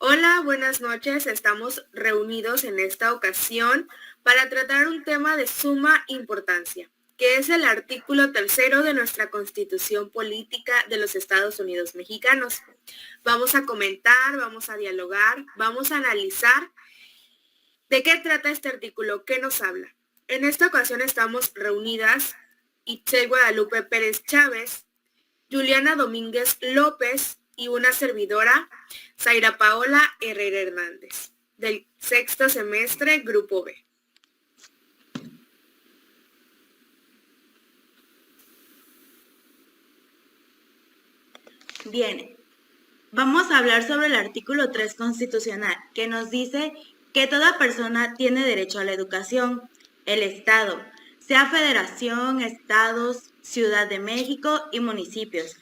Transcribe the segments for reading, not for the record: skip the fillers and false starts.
Hola, buenas noches. Estamos reunidos en esta ocasión para tratar un tema de suma importancia, que es el artículo 3 de nuestra Constitución Política de los Estados Unidos Mexicanos. Vamos a comentar, vamos a dialogar, vamos a analizar de qué trata este artículo, qué nos habla. En esta ocasión estamos reunidas Itzel Guadalupe Pérez Chávez, Juliana Domínguez López y una servidora, Zaira Paola Herrera Hernández, del sexto semestre, Grupo B. Bien, vamos a hablar sobre el artículo 3 constitucional, que nos dice que toda persona tiene derecho a la educación. El Estado, sea federación, estados, Ciudad de México y municipios,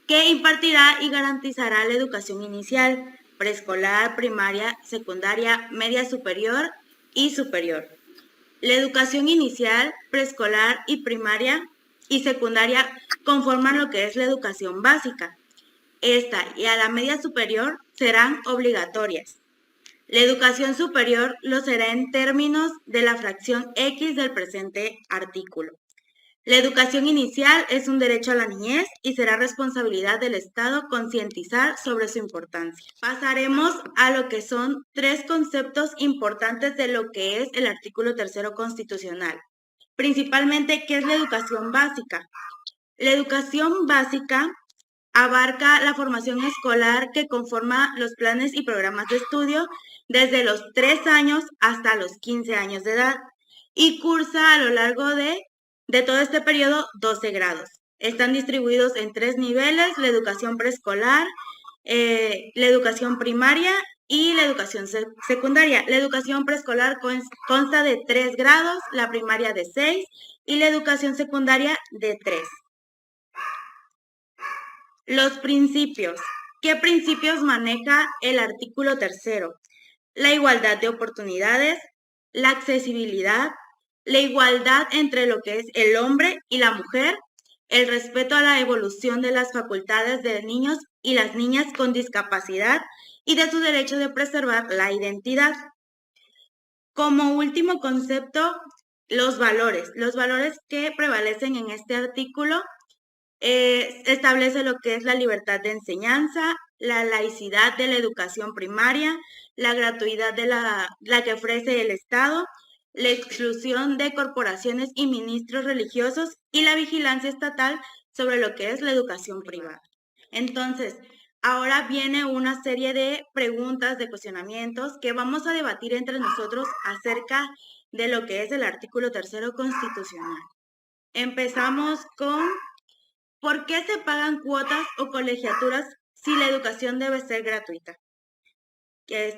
que impartirá y garantizará la educación inicial, preescolar, primaria, secundaria, media superior y superior. La educación inicial, preescolar y primaria y secundaria conforman lo que es la educación básica. Esta y a la media superior serán obligatorias. La educación superior lo será en términos de la fracción X del presente artículo. La educación inicial es un derecho a la niñez y será responsabilidad del Estado concientizar sobre su importancia. Pasaremos a lo que son tres conceptos importantes de lo que es el artículo 3 constitucional. Principalmente, ¿qué es la educación básica? La educación básica abarca la formación escolar que conforma los planes y programas de estudio desde los 3 años hasta los 15 años de edad y cursa a lo largo de todo este periodo 12 grados. Están distribuidos en 3 niveles: la educación preescolar, la educación primaria y la educación secundaria. La educación preescolar consta de 3 grados, la primaria de 6 y la educación secundaria de 3. Los principios. ¿Qué principios maneja el artículo 3? La igualdad de oportunidades, la accesibilidad, la igualdad entre lo que es el hombre y la mujer, el respeto a la evolución de las facultades de niños y las niñas con discapacidad y de su derecho de preservar la identidad. Como último concepto, los valores. Los valores que prevalecen en este artículo establece lo que es la libertad de enseñanza, la laicidad de la educación primaria, la gratuidad de la que ofrece el Estado, la exclusión de corporaciones y ministros religiosos y la vigilancia estatal sobre lo que es la educación privada. Entonces, ahora viene una serie de preguntas, de cuestionamientos que vamos a debatir entre nosotros acerca de lo que es el artículo 3 constitucional. Empezamos con: ¿por qué se pagan cuotas o colegiaturas si la educación debe ser gratuita?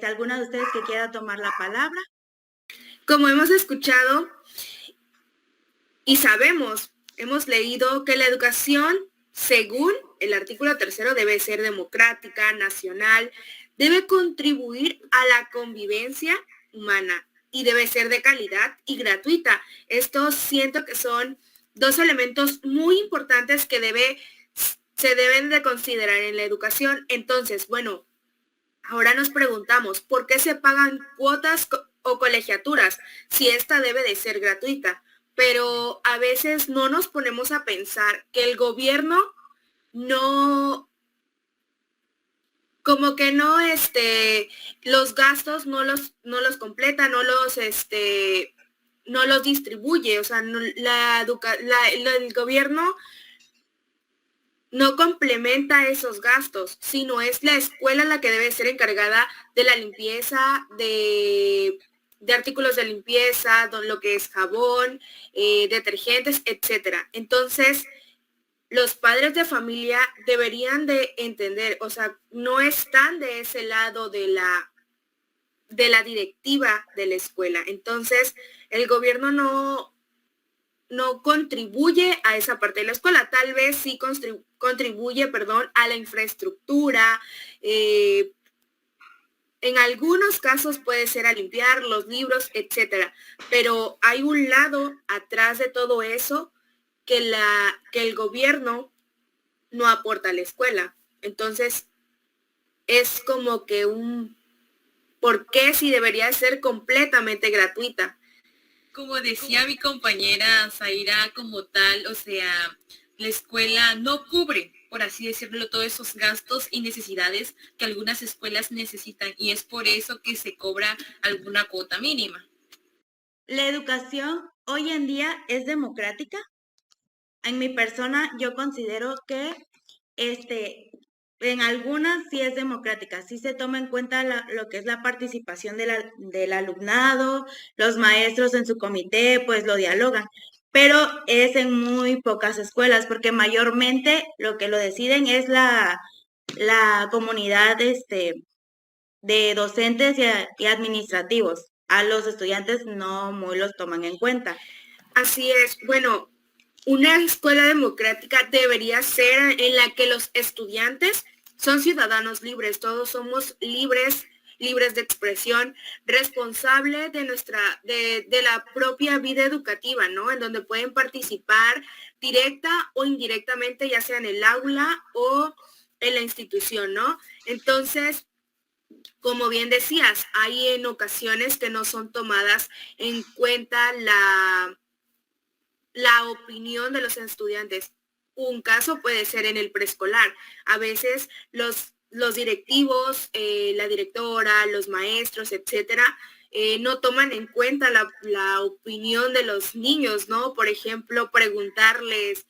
¿Alguna de ustedes que quiera tomar la palabra? Como hemos escuchado y sabemos, hemos leído que la educación, según el artículo 3, debe ser democrática, nacional, debe contribuir a la convivencia humana y debe ser de calidad y gratuita. Estos siento que son dos elementos muy importantes que se deben de considerar en la educación. Entonces, bueno, ahora nos preguntamos, ¿por qué se pagan cuotas o colegiaturas si esta debe de ser gratuita? Pero a veces no nos ponemos a pensar que el gobierno no, como que no, los gastos no los completa, no los distribuye, o sea, el gobierno no complementa esos gastos, sino es la escuela la que debe ser encargada de la limpieza, de artículos de limpieza, lo que es jabón, detergentes, etcétera. Entonces, los padres de familia deberían de entender, o sea, no están de ese lado de la directiva de la escuela. Entonces, el gobierno no contribuye a esa parte de la escuela, tal vez sí contribuye, a la infraestructura, en algunos casos puede ser a limpiar los libros, etcétera, pero hay un lado atrás de todo eso que el gobierno no aporta a la escuela. Entonces, es como que un ¿Por qué si debería ser completamente gratuita? Como decía mi compañera Zaira, como tal, o sea, la escuela no cubre, por así decirlo, todos esos gastos y necesidades que algunas escuelas necesitan, y es por eso que se cobra alguna cuota mínima. ¿La educación hoy en día es democrática? En mi persona, yo considero que en algunas sí es democrática, sí se toma en cuenta lo que es la participación del alumnado, los maestros en su comité, pues lo dialogan, pero es en muy pocas escuelas, porque mayormente lo que lo deciden es la comunidad de docentes y administrativos. A los estudiantes no muy los toman en cuenta. Así es. Bueno, una escuela democrática debería ser en la que los estudiantes son ciudadanos libres, todos somos libres, libres de expresión, responsable de la propia vida educativa, ¿no? En donde pueden participar directa o indirectamente, ya sea en el aula o en la institución, ¿no? Entonces, como bien decías, hay en ocasiones que no son tomadas en cuenta la opinión de los estudiantes. Un caso puede ser en el preescolar. A veces los directivos, la directora, los maestros, etcétera, no toman en cuenta la opinión de los niños, ¿no? Por ejemplo, preguntarles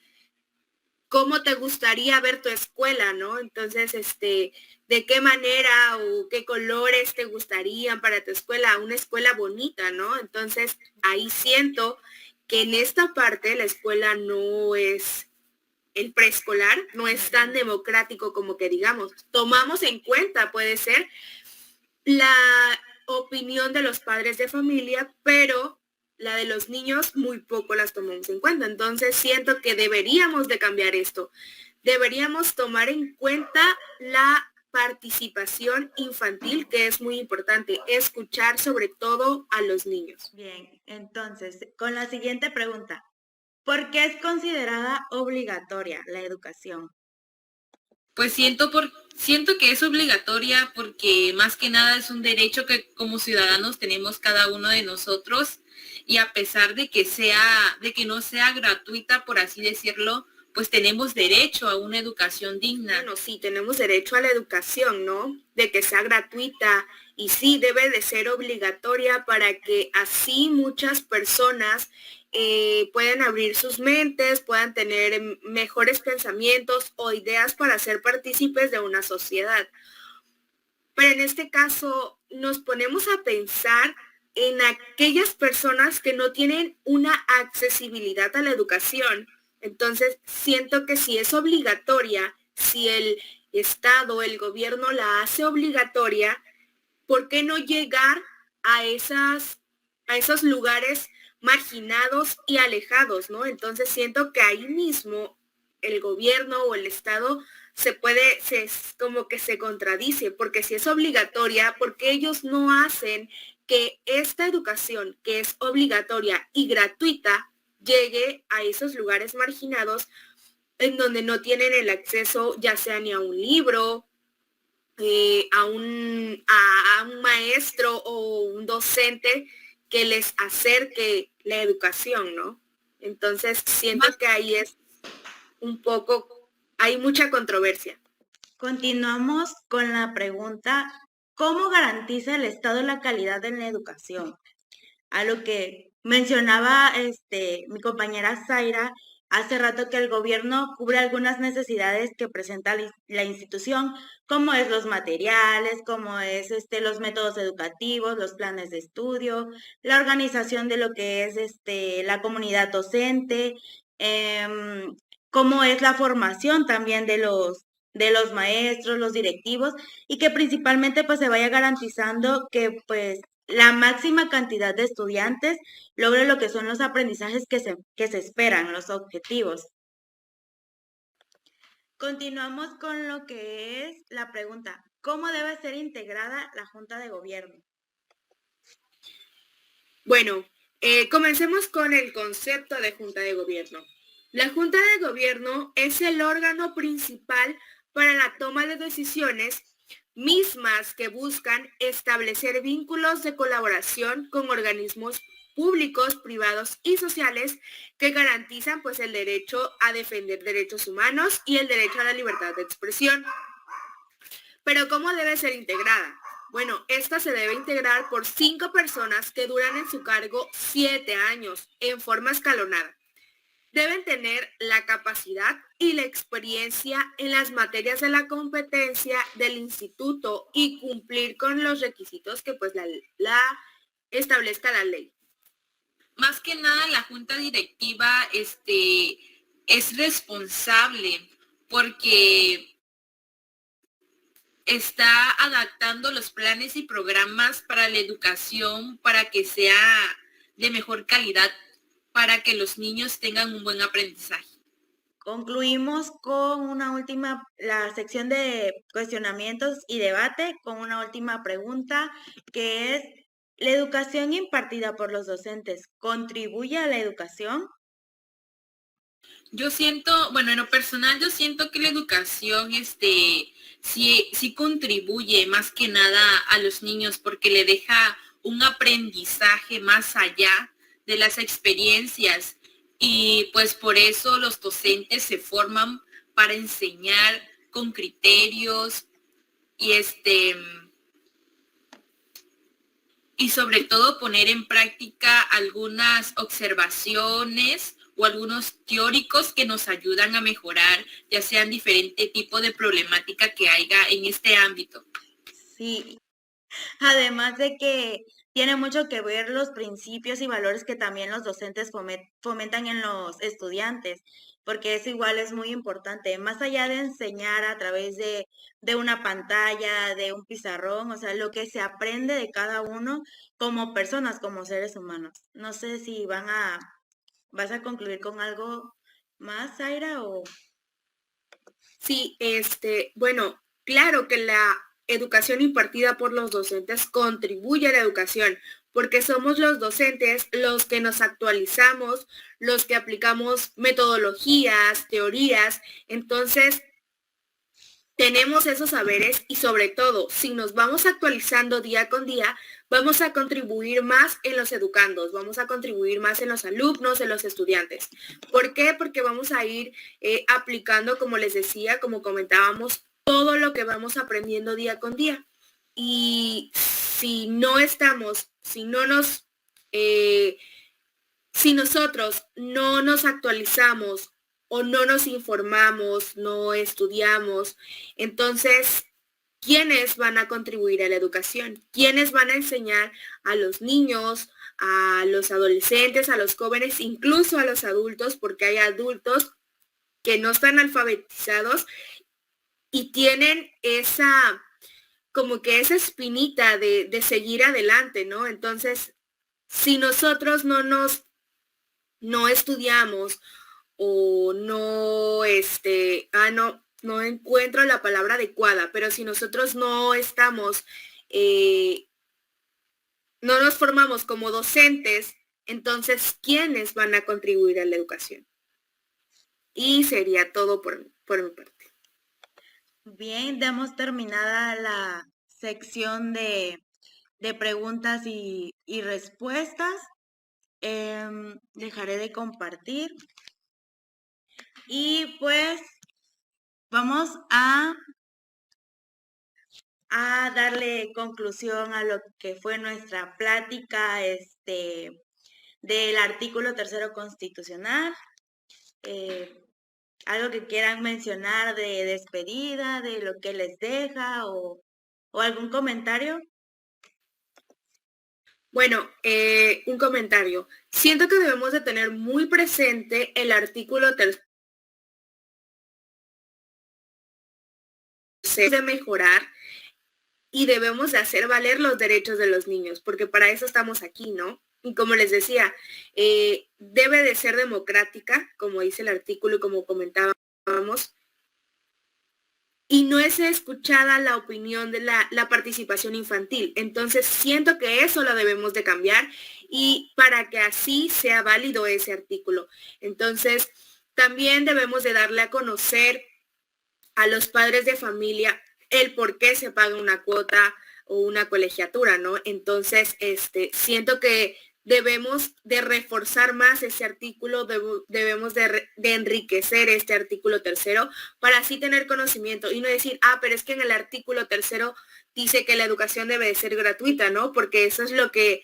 cómo te gustaría ver tu escuela, ¿no? Entonces, de qué manera o qué colores te gustarían para tu escuela, una escuela bonita, ¿no? Entonces, ahí siento que en esta parte la escuela no es, el preescolar no es tan democrático como que digamos. Tomamos en cuenta, puede ser, la opinión de los padres de familia, pero la de los niños muy poco las tomamos en cuenta. Entonces siento que deberíamos de cambiar esto. Deberíamos tomar en cuenta la participación infantil, que es muy importante, escuchar sobre todo a los niños. Bien, entonces, con la siguiente pregunta. ¿Por qué es considerada obligatoria la educación? Pues siento que es obligatoria porque más que nada es un derecho que como ciudadanos tenemos cada uno de nosotros, y a pesar de que no sea gratuita, por así decirlo, pues tenemos derecho a una educación digna. Bueno, sí, tenemos derecho a la educación, ¿no? De que sea gratuita y sí debe de ser obligatoria para que así muchas personas puedan abrir sus mentes, puedan tener mejores pensamientos o ideas para ser partícipes de una sociedad. Pero en este caso nos ponemos a pensar en aquellas personas que no tienen una accesibilidad a la educación. Entonces, siento que si es obligatoria, si el Estado, el gobierno la hace obligatoria, ¿por qué no llegar a esos lugares marginados y alejados, ¿no? Entonces siento que ahí mismo el gobierno o el Estado como que se contradice, porque si es obligatoria, porque ellos no hacen que esta educación, que es obligatoria y gratuita, llegue a esos lugares marginados en donde no tienen el acceso ya sea ni a un libro, a un maestro o un docente que les acerque la educación, ¿no? Entonces siento que ahí es un poco, hay mucha controversia. Continuamos con la pregunta, ¿cómo garantiza el Estado la calidad en la educación? A lo que mencionaba mi compañera Zaira hace rato, que el gobierno cubre algunas necesidades que presenta la institución, como es los materiales, como es los métodos educativos, los planes de estudio, la organización de lo que es la comunidad docente, cómo es la formación también de los maestros, los directivos, y que principalmente pues se vaya garantizando que pues la máxima cantidad de estudiantes logre lo que son los aprendizajes que se esperan, los objetivos. Continuamos con lo que es la pregunta, ¿cómo debe ser integrada la Junta de Gobierno? Bueno, comencemos con el concepto de Junta de Gobierno. La Junta de Gobierno es el órgano principal para la toma de decisiones mismas que buscan establecer vínculos de colaboración con organismos públicos, privados y sociales que garantizan pues el derecho a defender derechos humanos y el derecho a la libertad de expresión. Pero ¿cómo debe ser integrada? Bueno, esta se debe integrar por 5 personas que duran en su cargo 7 años en forma escalonada. Deben tener la capacidad y la experiencia en las materias de la competencia del instituto y cumplir con los requisitos que pues la establezca la ley. Más que nada, la junta directiva es responsable porque está adaptando los planes y programas para la educación para que sea de mejor calidad, para que los niños tengan un buen aprendizaje. Concluimos con la sección de cuestionamientos y debate con una última pregunta, que es: ¿la educación impartida por los docentes contribuye a la educación? Yo siento, bueno, en lo personal yo siento que la educación sí contribuye más que nada a los niños porque le deja un aprendizaje más allá de las experiencias y pues por eso los docentes se forman para enseñar con criterios y sobre todo poner en práctica algunas observaciones o algunos teóricos que nos ayudan a mejorar, ya sean diferente tipo de problemática que haya en este ámbito. Sí, además de que tiene mucho que ver los principios y valores que también los docentes fomentan en los estudiantes, porque eso igual es muy importante, más allá de enseñar a través de una pantalla, de un pizarrón, o sea, lo que se aprende de cada uno como personas, como seres humanos. No sé si vas a concluir con algo más, Zaira, o... Sí, bueno, claro que la educación impartida por los docentes contribuye a la educación, porque somos los docentes los que nos actualizamos, los que aplicamos metodologías, teorías, entonces tenemos esos saberes y sobre todo, si nos vamos actualizando día con día, vamos a contribuir más en los educandos, vamos a contribuir más en los alumnos, en los estudiantes. ¿Por qué? Porque vamos a ir aplicando, como les decía, como comentábamos, todo lo que vamos aprendiendo día con día. Y si nosotros no nos actualizamos o no nos informamos, no estudiamos, entonces, ¿quiénes van a contribuir a la educación? ¿Quiénes van a enseñar a los niños, a los adolescentes, a los jóvenes, incluso a los adultos? Porque hay adultos que no están alfabetizados y tienen esa espinita de seguir adelante, ¿no? Entonces, si nosotros no estudiamos o no encuentro la palabra adecuada, pero si nosotros no nos formamos como docentes, entonces, ¿quiénes van a contribuir a la educación? Y sería todo por mi parte. Bien, damos terminada la sección de preguntas y respuestas. Dejaré de compartir. Y pues vamos a darle conclusión a lo que fue nuestra plática del artículo 3 constitucional. Algo que quieran mencionar de despedida, de lo que les deja o algún comentario. Bueno, un comentario. Siento que debemos de tener muy presente el artículo 3 de mejorar y debemos de hacer valer los derechos de los niños, porque para eso estamos aquí, ¿no? Y como les decía, debe de ser democrática, como dice el artículo y como comentábamos, y no es escuchada la opinión de la participación infantil. Entonces, siento que eso lo debemos de cambiar y para que así sea válido ese artículo. Entonces, también debemos de darle a conocer a los padres de familia el por qué se paga una cuota o una colegiatura, ¿no? Entonces, siento que debemos de reforzar más ese artículo, debemos de enriquecer este artículo tercero para así tener conocimiento y no decir, pero es que en el artículo tercero dice que la educación debe de ser gratuita, ¿no? Porque eso es lo que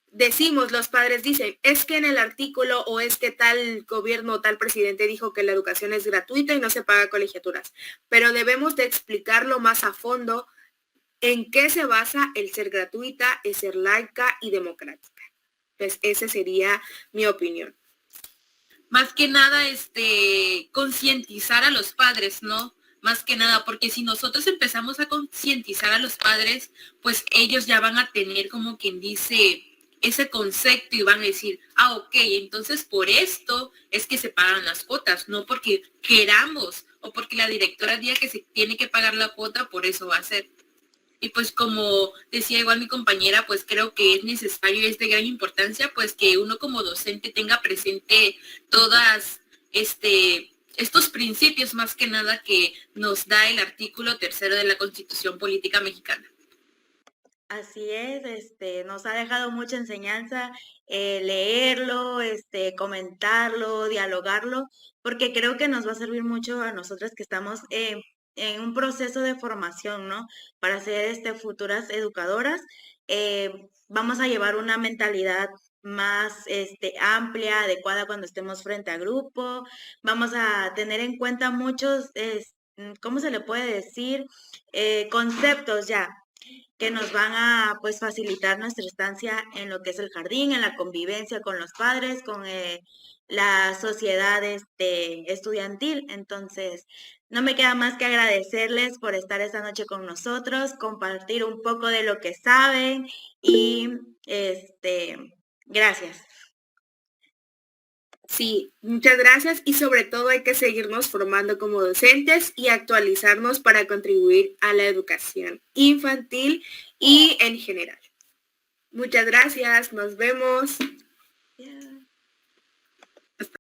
decimos, los padres dicen, es que en el artículo o es que tal gobierno o tal presidente dijo que la educación es gratuita y no se paga colegiaturas, pero debemos de explicarlo más a fondo en qué se basa el ser gratuita, el ser laica y democrática. Pues esa sería mi opinión. Más que nada, concientizar a los padres, ¿no? Más que nada, porque si nosotros empezamos a concientizar a los padres, pues ellos ya van a tener como quien dice ese concepto y van a decir, ok, entonces por esto es que se pagan las cuotas, no porque queramos o porque la directora diga que se tiene que pagar la cuota, por eso va a ser. Y pues como decía igual mi compañera, pues creo que es necesario y es de gran importancia, pues que uno como docente tenga presente todas estos principios más que nada que nos da el artículo 3 de la Constitución Política Mexicana. Así es, nos ha dejado mucha enseñanza leerlo, comentarlo, dialogarlo, porque creo que nos va a servir mucho a nosotras que estamos en un proceso de formación, ¿no? Para ser futuras educadoras. Vamos a llevar una mentalidad más amplia, adecuada cuando estemos frente a grupo. Vamos a tener en cuenta muchos, ¿cómo se le puede decir? Conceptos ya que nos van a pues facilitar nuestra estancia en lo que es el jardín, en la convivencia con los padres, con la sociedad estudiantil. Entonces, no me queda más que agradecerles por estar esta noche con nosotros, compartir un poco de lo que saben y gracias. Sí, muchas gracias y sobre todo hay que seguirnos formando como docentes y actualizarnos para contribuir a la educación infantil y en general. Muchas gracias, nos vemos. Yeah.